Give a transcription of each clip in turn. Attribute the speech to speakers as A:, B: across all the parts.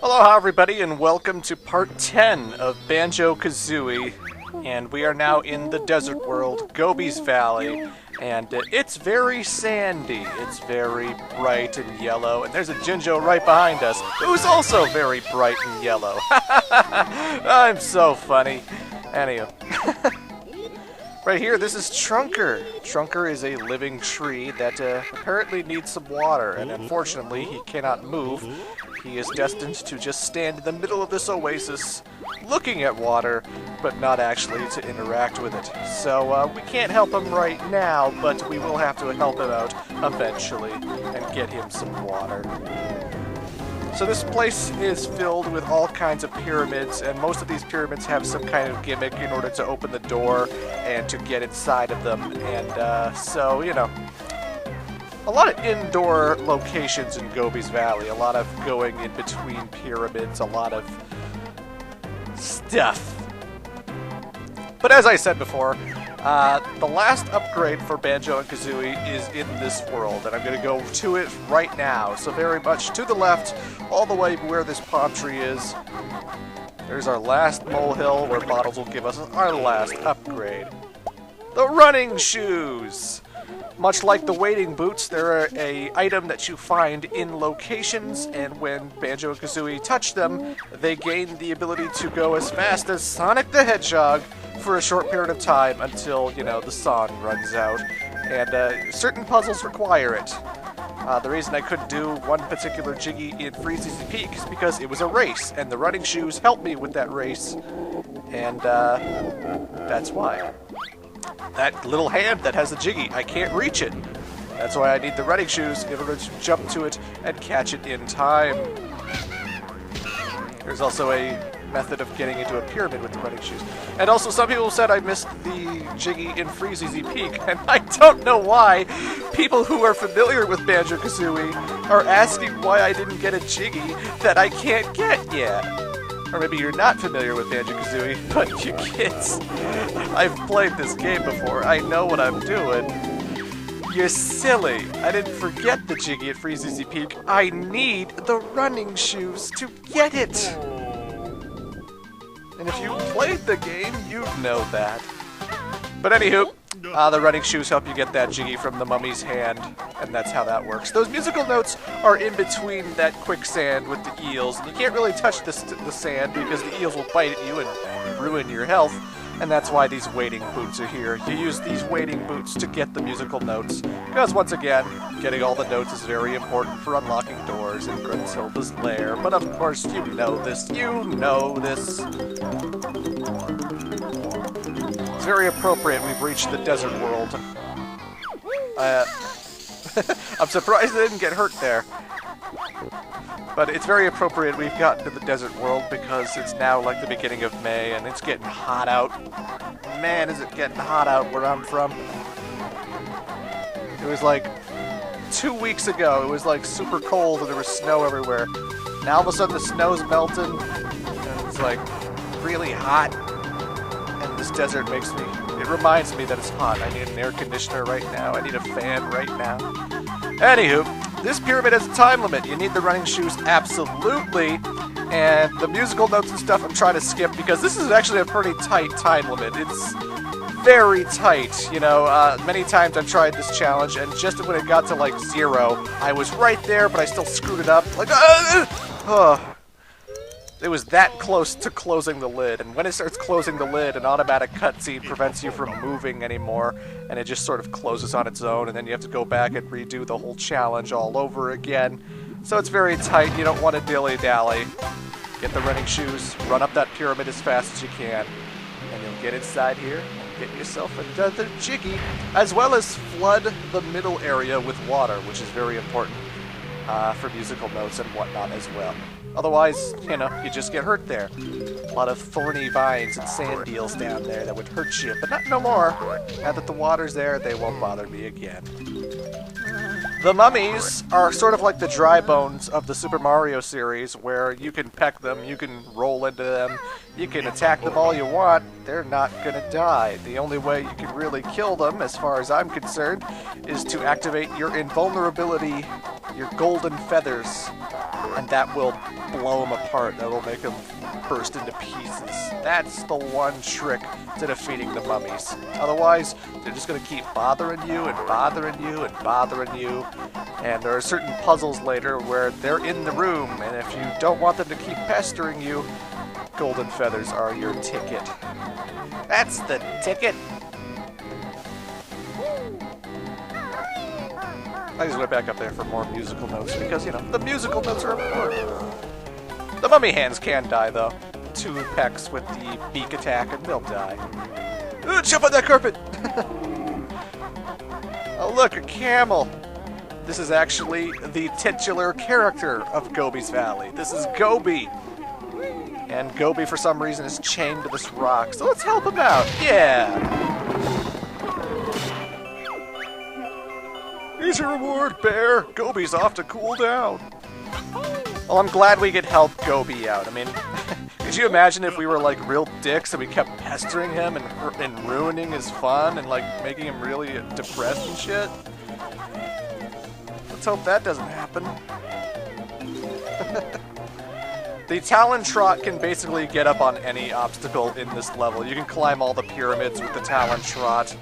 A: Aloha everybody and welcome to part 10 of Banjo-Kazooie, and we are now in the desert world, Gobi's Valley, and it's very sandy, it's very bright and yellow, and there's a Jinjo right behind us who's also very bright and yellow. I'm so funny. Anyway. Right here, this is Trunker. Trunker is a living tree that apparently needs some water, and unfortunately he cannot move. He is destined to just stand in the middle of this oasis, looking at water, but not actually to interact with it. So we can't help him right now, but we will have to help him out eventually and get him some water. So this place is filled with all kinds of pyramids, and most of these pyramids have some kind of gimmick in order to open the door and to get inside of them. And so, you know, a lot of indoor locations in Gobi's Valley, a lot of going in between pyramids, a lot of stuff. But as I said before, the last upgrade for Banjo and Kazooie is in this world, and I'm going to go to it right now. So very much to the left, all the way where this palm tree is, there's our last molehill where Bottles will give us our last upgrade. The running shoes! Much like the wading boots, they're an item that you find in locations, and when Banjo and Kazooie touch them, they gain the ability to go as fast as Sonic the Hedgehog for a short period of time until, you know, the song runs out. And certain puzzles require it. The reason I couldn't do one particular Jiggy in Freezeezy Peak is because it was a race, and the running shoes helped me with that race. And that's why. That little hand that has the Jiggy, I can't reach it. That's why I need the running shoes in order to jump to it and catch it in time. There's also a method of getting into a pyramid with the running shoes. And also some people said I missed the Jiggy in Freezeezy Peak, and I don't know why people who are familiar with Banjo-Kazooie are asking why I didn't get a Jiggy that I can't get yet. Or maybe you're not familiar with Banjo-Kazooie, but you kids, I've played this game before, I know what I'm doing. You're silly. I didn't forget the Jiggy at Freezeezy Peak. I need the running shoes to get it. And if you played the game, you'd know that. But anywho, the running shoes help you get that Jiggy from the Mummy's hand, and that's how that works. Those musical notes are in between that quicksand with the eels, and you can't really touch the sand because the eels will bite at you and ruin your health, and that's why these wading boots are here. You use these wading boots to get the musical notes, because once again, getting all the notes is very important for unlocking doors in Gruntilda's lair. But of course, you know this. It's very appropriate we've reached the desert world. I'm surprised I didn't get hurt there. But it's very appropriate we've gotten to the desert world because it's now like the beginning of May and it's getting hot out. Man, is it getting hot out where I'm from. It was like 2 weeks ago, it was like super cold and there was snow everywhere. Now all of a sudden the snow's melting and it's like really hot. And this desert it reminds me that it's hot. I need an air conditioner right now. I need a fan right now. Anywho, this pyramid has a time limit. You need the running shoes, absolutely. And the musical notes and stuff I'm trying to skip because this is actually a pretty tight time limit. It's very tight, you know. Many times I've tried this challenge, and just when it got to like 0, I was right there, but I still screwed it up. Like, it was that close to closing the lid, and when it starts closing the lid, an automatic cutscene prevents you from moving anymore, and it just sort of closes on its own, and then you have to go back and redo the whole challenge all over again. So it's very tight, you don't want to dilly-dally. Get the running shoes, run up that pyramid as fast as you can, and you'll get inside here and get yourself another Jiggy, as well as flood the middle area with water, which is very important for musical notes and whatnot as well. Otherwise, you know, you just get hurt there. A lot of thorny vines and sand eels down there that would hurt you, but not no more. Now that the water's there, they won't bother me again. The Mummies are sort of like the dry bones of the Super Mario series, where you can peck them, you can roll into them, you can attack them all you want, they're not gonna die. The only way you can really kill them, as far as I'm concerned, is to activate your invulnerability, your golden feathers. and that will blow them apart. That will make them burst into pieces. That's the one trick to defeating the mummies. Otherwise, they're just going to keep bothering you and bothering you and bothering you. And there are certain puzzles later where they're in the room, and if you don't want them to keep pestering you, golden feathers are your ticket. That's the ticket. I just went back up there for more musical notes because, you know, the musical notes are important. The mummy hands can die, though. 2 pecks with the beak attack and they'll die. Jump on that carpet! Oh, look, a camel! This is actually the titular character of Gobi's Valley. This is Gobi! And Gobi, for some reason, is chained to this rock, so let's help him out. Yeah! Here's your reward, bear! Gobi's off to cool down. Well, I'm glad we could help Gobi out. I mean, could you imagine if we were like real dicks and we kept pestering him and ruining his fun and like making him really depressed and shit? Let's hope that doesn't happen. The Talon Trot can basically get up on any obstacle in this level. You can climb all the pyramids with the Talon Trot.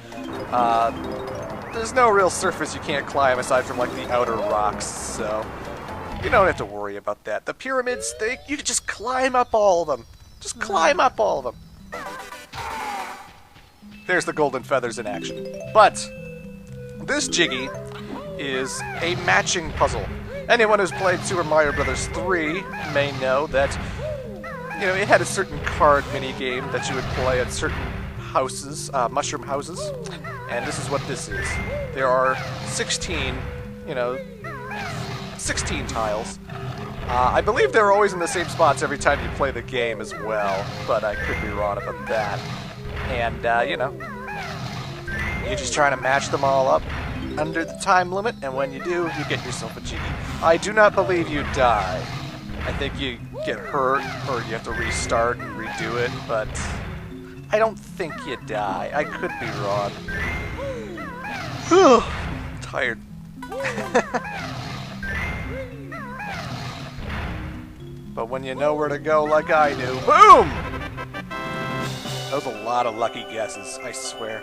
A: There's no real surface you can't climb aside from like the outer rocks, so you don't have to worry about that. The pyramids, you can just climb up all of them. Just climb up all of them. There's the golden feathers in action. But this Jiggy is a matching puzzle. Anyone who's played Super Mario Bros. 3 may know that, you know, it had a certain card minigame that you would play at certain houses, mushroom houses, and this is what this is. There are 16, you know, 16 tiles. I believe they're always in the same spots every time you play the game as well, but I could be wrong about that. And, you know, you're just trying to match them all up under the time limit, and when you do, you get yourself a Jiggy. I do not believe you die. I think you get hurt, or you have to restart and redo it, but I don't think you die. I could be wrong. Whew, I'm tired. But when you know where to go like I do, boom! That was a lot of lucky guesses, I swear.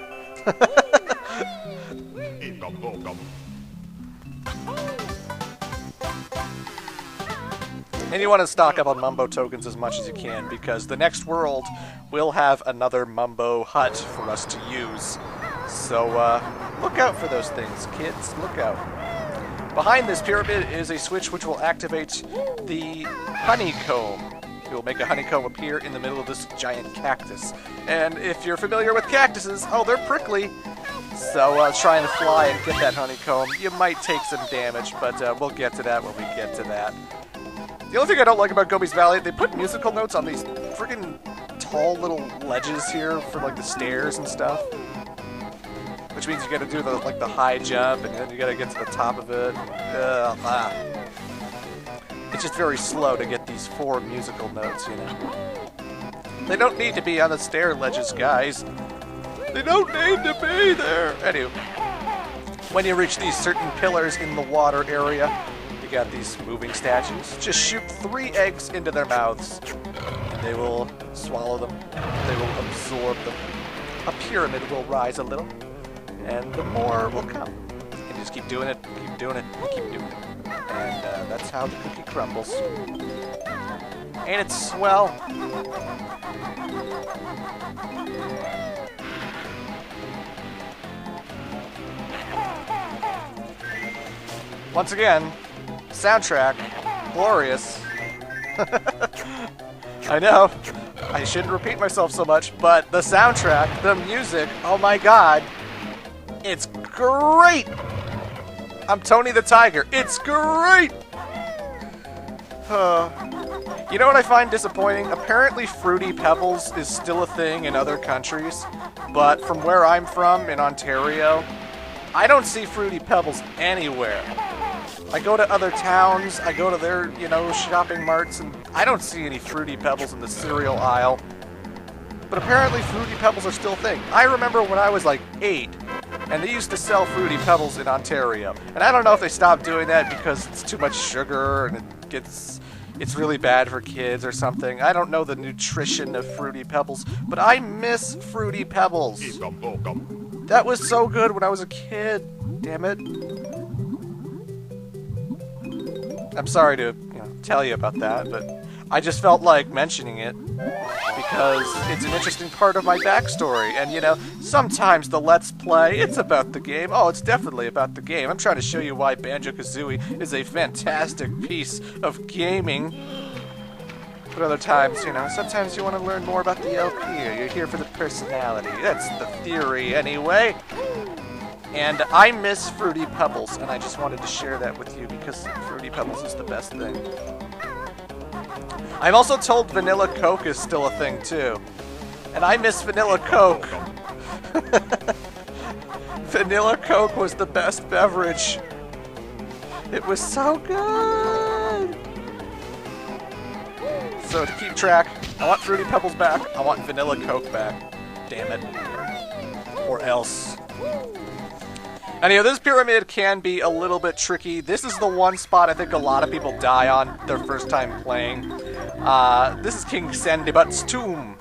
A: And you want to stock up on Mumbo tokens as much as you can, because the next world will have another Mumbo hut for us to use. So, look out for those things, kids. Look out. Behind this pyramid is a switch which will activate the honeycomb. It will make a honeycomb appear in the middle of this giant cactus. And if you're familiar with cactuses, oh, they're prickly. So trying to fly and get that honeycomb, you might take some damage, but we'll get to that when we get to that. The only thing I don't like about Gobi's Valley, they put musical notes on these freaking tall little ledges here for like the stairs and stuff. Which means you gotta do the like the high jump and then you gotta get to the top of it. It's just very slow to get these 4 musical notes, you know. They don't need to be on the stair ledges, guys. They don't need to be there. Anyway, when you reach these certain pillars in the water area, you got these moving statues. Just shoot 3 eggs into their mouths, and they will swallow them. They will absorb them. A pyramid will rise a little, and the more will come. And just keep doing it, keep doing it, keep doing it. And that's how the cookie crumbles. Ain't it swell? Once again, soundtrack, glorious. I know, I shouldn't repeat myself so much, but the soundtrack, the music, oh my god, it's great! I'm Tony the Tiger, it's great! You know what I find disappointing? Apparently Fruity Pebbles is still a thing in other countries, but from where I'm from, in Ontario, I don't see Fruity Pebbles anywhere. I go to other towns, I go to their, you know, shopping marts, and I don't see any Fruity Pebbles in the cereal aisle. But apparently Fruity Pebbles are still a thing. I remember when I was like 8, and they used to sell Fruity Pebbles in Ontario. And I don't know if they stopped doing that because it's too much sugar and it's really bad for kids or something. I don't know the nutrition of Fruity Pebbles, but I miss Fruity Pebbles. That was so good when I was a kid. Damn it. I'm sorry to tell you about that, but I just felt like mentioning it because it's an interesting part of my backstory. And, sometimes the Let's Play, it's about the game. Oh, it's definitely about the game. I'm trying to show you why Banjo-Kazooie is a fantastic piece of gaming. But other times, sometimes you want to learn more about the LP, or you're here for the personality. That's the theory, anyway. And I miss Fruity Pebbles, and I just wanted to share that with you because Fruity Pebbles is the best thing. I'm also told Vanilla Coke is still a thing, too. And I miss Vanilla Coke. Vanilla Coke was the best beverage. It was so good. So to keep track, I want Fruity Pebbles back. I want Vanilla Coke back. Damn it. Or else. Anyhow, this pyramid can be a little bit tricky. This is the one spot I think a lot of people die on their first time playing. This is King Sandybutt's tomb.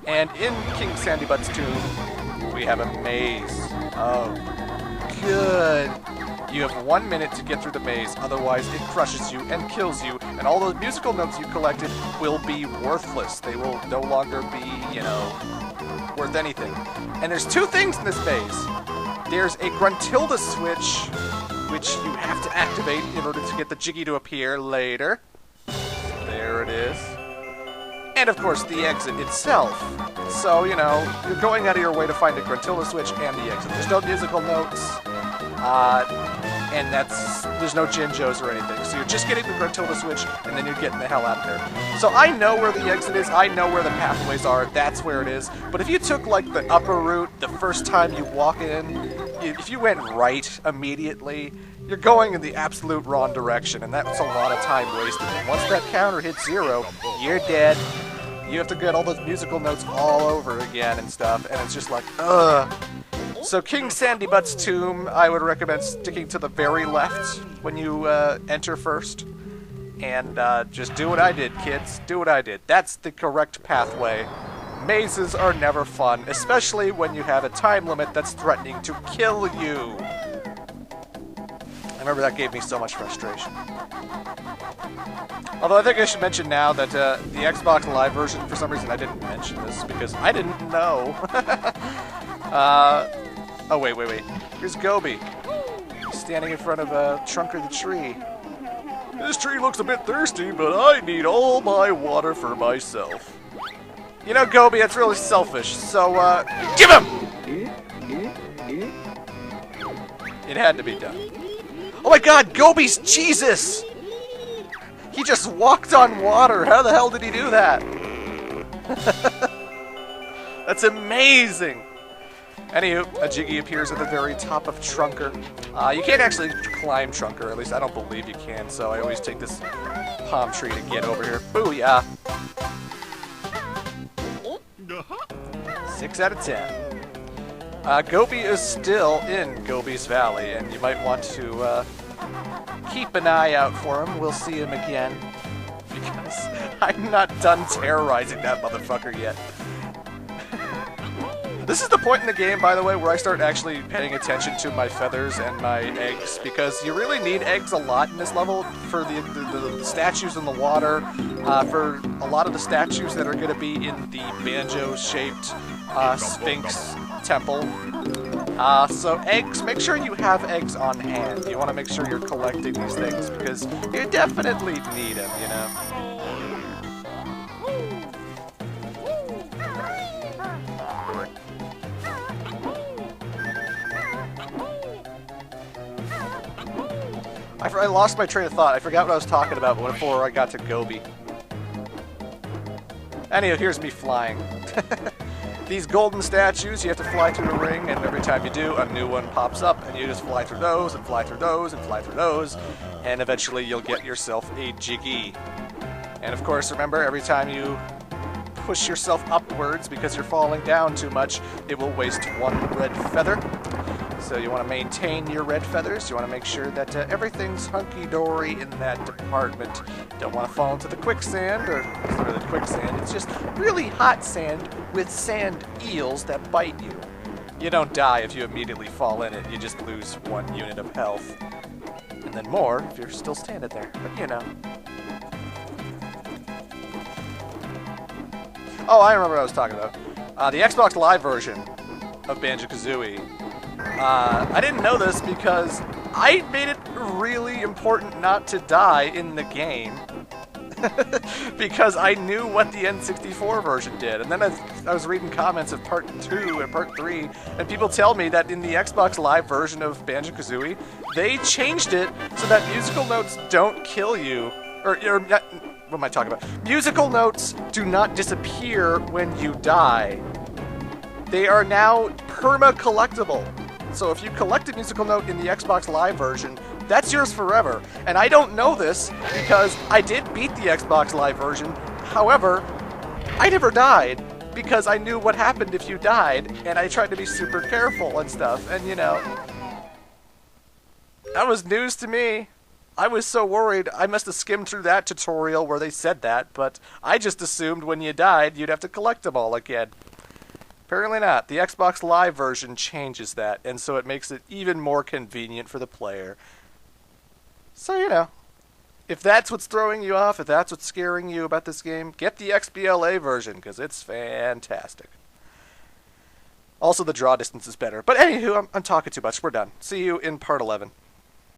A: And in King Sandybutt's tomb, we have a maze. Oh, good. You have 1 minute to get through the maze, otherwise it crushes you and kills you, and all those musical notes you collected will be worthless. They will no longer be, worth anything. And there's two things in this maze. There's a Gruntilda switch, which you have to activate in order to get the Jiggy to appear later. There it is. And of course, the exit itself. So, you're going out of your way to find a Gruntilda switch and the exit. There's no musical notes, and there's no Jinjos or anything. So you're just getting the Gruntilda switch, and then you're getting the hell out of there. So I know where the exit is, I know where the pathways are, that's where it is. But if you took, the upper route the first time you walk in, if you went right immediately, you're going in the absolute wrong direction, and that's a lot of time wasted. And once that counter hits 0, you're dead. You have to get all those musical notes all over again and stuff, and it's just like, ugh. So King Sandybutt's tomb, I would recommend sticking to the very left when you enter first. And just do what I did, kids. Do what I did. That's the correct pathway. Mazes are never fun, especially when you have a time limit that's threatening to kill you. I remember that gave me so much frustration. Although I think I should mention now that the Xbox Live version, for some reason I didn't mention this because I didn't know. Oh, wait. Here's Gobi. He's standing in front of a trunk of the tree. This tree looks a bit thirsty, but I need all my water for myself. Gobi, that's really selfish, so, give him! It had to be done. Oh my god, Gobi's Jesus! He just walked on water. How the hell did he do that? That's amazing! Anywho, a Jiggy appears at the very top of Trunker. You can't actually climb Trunker, at least I don't believe you can, so I always take this palm tree to get over here. Booyah! 6 out of 10. Gobi is still in Gobi's Valley, and you might want to keep an eye out for him. We'll see him again, because I'm not done terrorizing that motherfucker yet. This is the point in the game, by the way, where I start actually paying attention to my feathers and my eggs, because you really need eggs a lot in this level for the statues in the water, for a lot of the statues that are going to be in the banjo-shaped Sphinx temple. So eggs, make sure you have eggs on hand. You want to make sure you're collecting these things, because you definitely need them, I lost my train of thought. I forgot what I was talking about before I got to Gobi. Anyhow, here's me flying. These golden statues, you have to fly through the ring, and every time you do, a new one pops up, and you just fly through those, and fly through those, and fly through those, and eventually you'll get yourself a Jiggy. And of course, remember, every time you push yourself upwards because you're falling down too much, it will waste 1 red feather. So you want to maintain your red feathers. You want to make sure that everything's hunky-dory in that department. Don't want to fall into the quicksand, or it's not really quicksand. It's just really hot sand with sand eels that bite you. You don't die if you immediately fall in it. You just lose 1 unit of health. And then more if you're still standing there. But you know. Oh, I remember what I was talking about. The Xbox Live version of Banjo-Kazooie. I didn't know this because I made it really important not to die in the game. Because I knew what the N64 version did. And then I was reading comments of Part 2 and Part 3, and people tell me that in the Xbox Live version of Banjo-Kazooie, they changed it so that musical notes don't kill you. Or not, what am I talking about? Musical notes do not disappear when you die. They are now perma-collectible. So if you collect a musical note in the Xbox Live version, that's yours forever. And I don't know this because I did beat the Xbox Live version. However, I never died because I knew what happened if you died, and I tried to be super careful and stuff. And you know, that was news to me. I was so worried. I must have skimmed through that tutorial where they said that, but I just assumed when you died, you'd have to collect them all again. Apparently not. The Xbox Live version changes that, and so it makes it even more convenient for the player. So, you know, if that's what's throwing you off, if that's what's scaring you about this game, get the XBLA version, because it's fantastic. Also, the draw distance is better. But anywho, I'm talking too much. We're done. See you in Part 11.